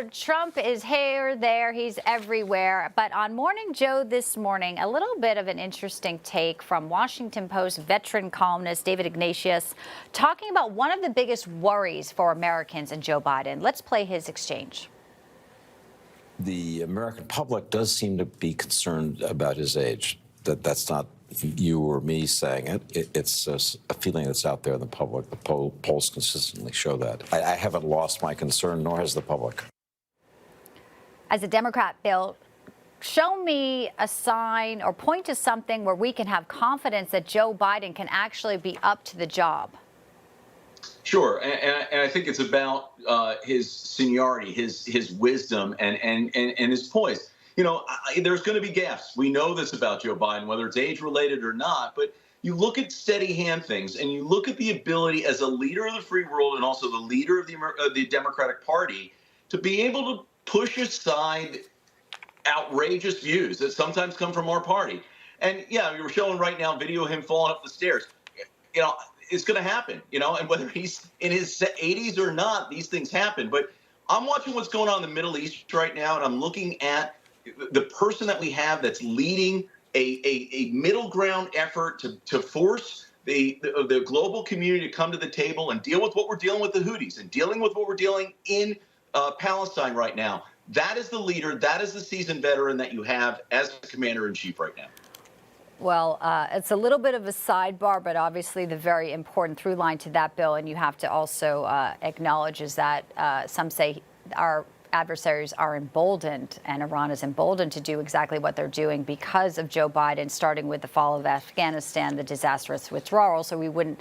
So Trump is here, there, he's everywhere. But on Morning Joe this morning, a little bit of an interesting take from Washington Post veteran columnist David Ignatius, talking about one of the biggest worries for Americans and Joe Biden. Let's play his exchange. The American public does seem to be concerned about his age. That's not you or me saying it. It's a feeling that's out there in the public. The polls consistently show that. I haven't lost my concern, nor has the public. As a Democrat, Bill, show me a sign or point to something where we can have confidence that Joe Biden can actually be up to the job. Sure, and I think it's about his seniority, his wisdom, and his poise. You know, there's going to be gaffes. We know this about Joe Biden, whether it's age-related or not. But you look at steady hand things, and you look at the ability as a leader of the free world and also the leader of the Democratic Party to be able to push aside outrageous views that sometimes come from our party. And yeah, we were showing right now video of him falling up the stairs. You know, it's going to happen. You know, and whether he's in his 80s or not, these things happen. But I'm watching what's going on in the Middle East right now, and I'm looking at the person that we have that's leading a middle ground effort to force the global community to come to the table and deal with what we're dealing with the Houthis and dealing with what we're dealing in Palestine right now. That is the leader. That is the seasoned veteran that you have as the commander-in-chief right now. Well, it's a little bit of a sidebar, but obviously the very important through line to that, Bill, and you have to also acknowledge is that some say our adversaries are emboldened, and Iran is emboldened to do exactly what they're doing because of Joe Biden, starting with the fall of Afghanistan, the disastrous withdrawal. So he wouldn't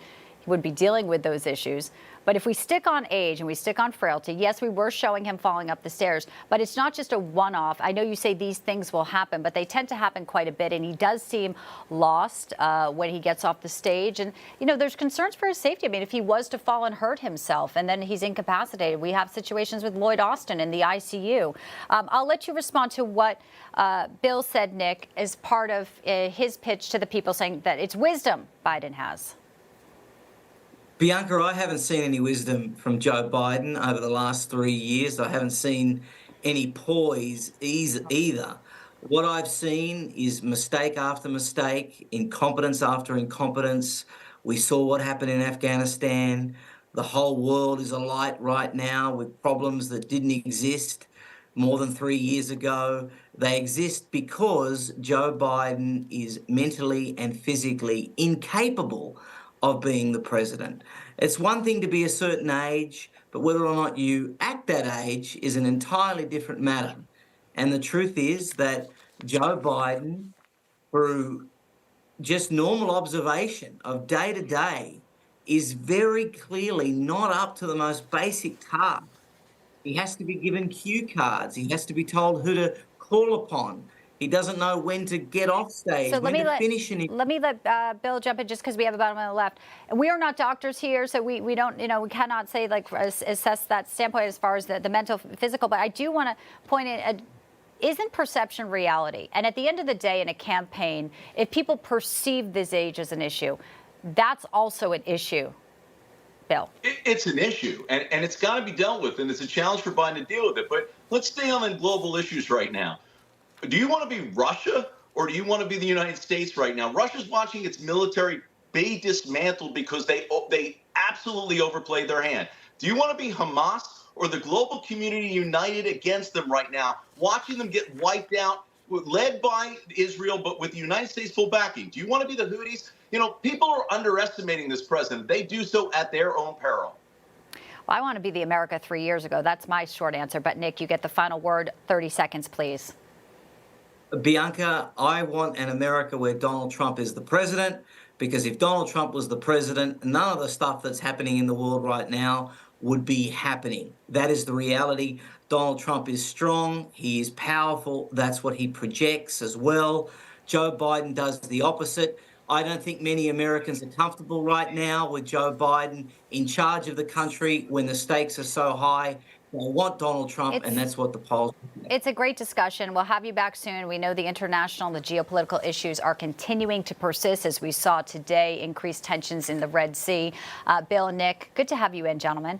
be dealing with those issues. But if we stick on age and we stick on frailty, yes, we were showing him falling up the stairs, but it's not just a one-off. I know you say these things will happen, but they tend to happen quite a bit, and he does seem lost when he gets off the stage. And, you know, there's concerns for his safety. I mean, if he was to fall and hurt himself and then he's incapacitated, we have situations with Lloyd Austin in the ICU. I'll let you respond to what Bill said, Nick, as part of his pitch to the people, saying that it's wisdom Biden has. Bianca, I haven't seen any wisdom from Joe Biden over the last 3 years. I haven't seen any poise either. What I've seen is mistake after mistake, incompetence after incompetence. We saw what happened in Afghanistan. The whole world is alight right now with problems that didn't exist more than 3 years ago. They exist because Joe Biden is mentally and physically incapable of being the president. It's one thing to be a certain age, but whether or not you act that age is an entirely different matter. And the truth is that Joe Biden, through just normal observation of day to day, is very clearly not up to the most basic task. He has to be given cue cards. He has to be told who to call upon. He doesn't know when to get off stage, so when to finish. Let me let Bill jump in just because we have about a minute left. And we are not doctors here, so we don't, you know, we cannot say, like, assess that standpoint as far as the mental, physical. But I do want to point in, isn't perception reality? And at the end of the day in a campaign, if people perceive this age as an issue, that's also an issue. Bill. It's an issue, and it's got to be dealt with, and it's a challenge for Biden to deal with it. But let's stay on the global issues right now. Do you want to be Russia, or do you want to be the United States right now? Russia's watching its military be dismantled because they absolutely overplayed their hand. Do you want to be Hamas or the global community united against them right now, watching them get wiped out, led by Israel, but with the United States full backing? Do you want to be the Houthis? You know, people are underestimating this president. They do so at their own peril. Well, I want to be the America 3 years ago. That's my short answer. But, Nick, you get the final word. 30 seconds, please. Bianca, I want an America where Donald Trump is the president, because if Donald Trump was the president, none of the stuff that's happening in the world right now would be happening. That is the reality. Donald Trump is strong. He is powerful. That's what he projects as well. Joe Biden does the opposite. I don't think many Americans are comfortable right now with Joe Biden in charge of the country when the stakes are so high. They want Donald Trump, and that's what the polls. It's a great discussion. We'll have you back soon. We know the international, the geopolitical issues are continuing to persist, as we saw today, increased tensions in the Red Sea. Bill and Nick, good to have you in, gentlemen.